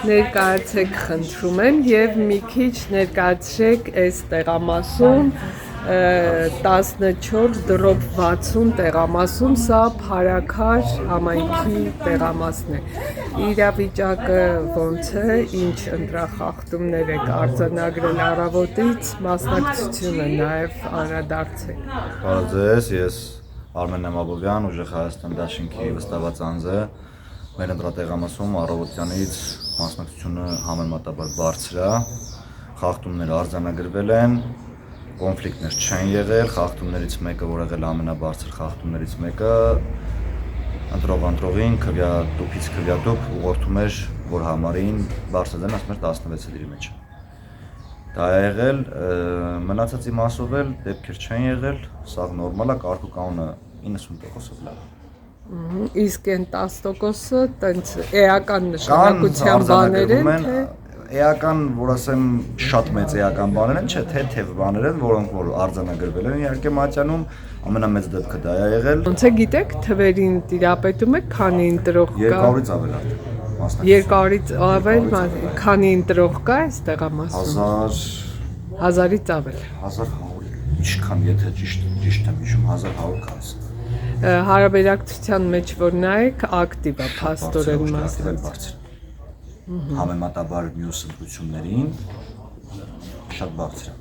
Ներկայացեք խնդրում եմ եւ մի քիչ ներկայացրեք այս տեղամասում 14/60 տեղամասում սա Փարաքար համայնքի տեղամասն է։ Իրավիճակը ոնց է, ինչ ընտրախախտումներ եք արձանագրել առավոտից, մասնակցությունը նաեւ անդրադարձեք։ Բարև ձեզ, ես Արմեն Նամաբովյան, Ուժեղ Հայաստան դաշինքի վստահված անձ է։ Մեր ընտրատեղամասում առավոտյանից մասնակցությունը համեմատաբար բարձր է, խախտումներ արձանագրվել են, կոնֆլիկտներ չեն եղել, խախտումներից մեկը, որ եղել ամենաբարձր խախտումներից մեկը, ընտրող-ընտրողին քվյատուփից քվյատուփ ուղղորդում էր, որ համարին բարձրացան, ասում էր 16 դիրի մեջ։ Դա է եղել, մնացածի մասով էլ դեպքեր չեն եղել, սա նորմալ է, կարգ ու կանոնը 90%-ով լավ է։ Իսկ այն 10%-ը տենց էական նշանակության բաներ են, թե էական, որ ասեմ, շատ մեծ էական բաներ են, չէ, թեթև բաներ են, որոնք որ արձանագրվել են, իհարկե մատյանում ամենամեծ դեպքը դա է եղել։ Ոնց է գիտեք, թվերին տիրապետում եք, քանի ընտրող կա։ 200-ից ավել է։ 200-ից ավել, քանի ընտրող կա այս տեղամասում։ 1000-ից ավել։ 1100, ինչքան, եթե ճիշտ եմ հիշում, 1140։ Հարաբերակցության մեջ որ նայեք, ակտիվ է փաստորեն մասնակցել։ Համեմատաբար մյուս ընտրություններին շատ բարձր է։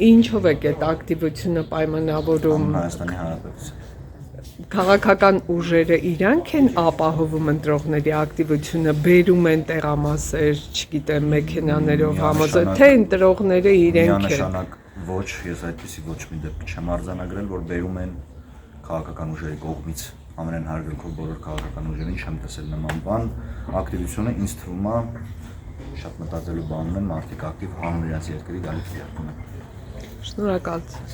Ինչով եք այդ ակտիվությունը պայմանավորում։ Հայաստանի Հանրապետության Քաղաքական ուժերը իրանք են ապահովում ընտրողների ակտիվությունը, բերում են տեղամասեր, չգիտեմ, մեքենաներով համոզել, թե ընտրողները իրենք են։ Միանշանակ ոչ, ես այդպիսի ոչ մի դեպք չեմ արձանագրել, որ բերում են քաղաքական ուժերի կողմից ամենայն հարգանքով բոլոր քաղաքական ուժերին չեմ տեսել նման բան, ակտիվությունը ինձ թվում է շատ մտածելու բան ունեն, մարդիկ ակտիվ հանուն իրենց երկրի գալիք դիտարկում են։ Շնորհակալություն։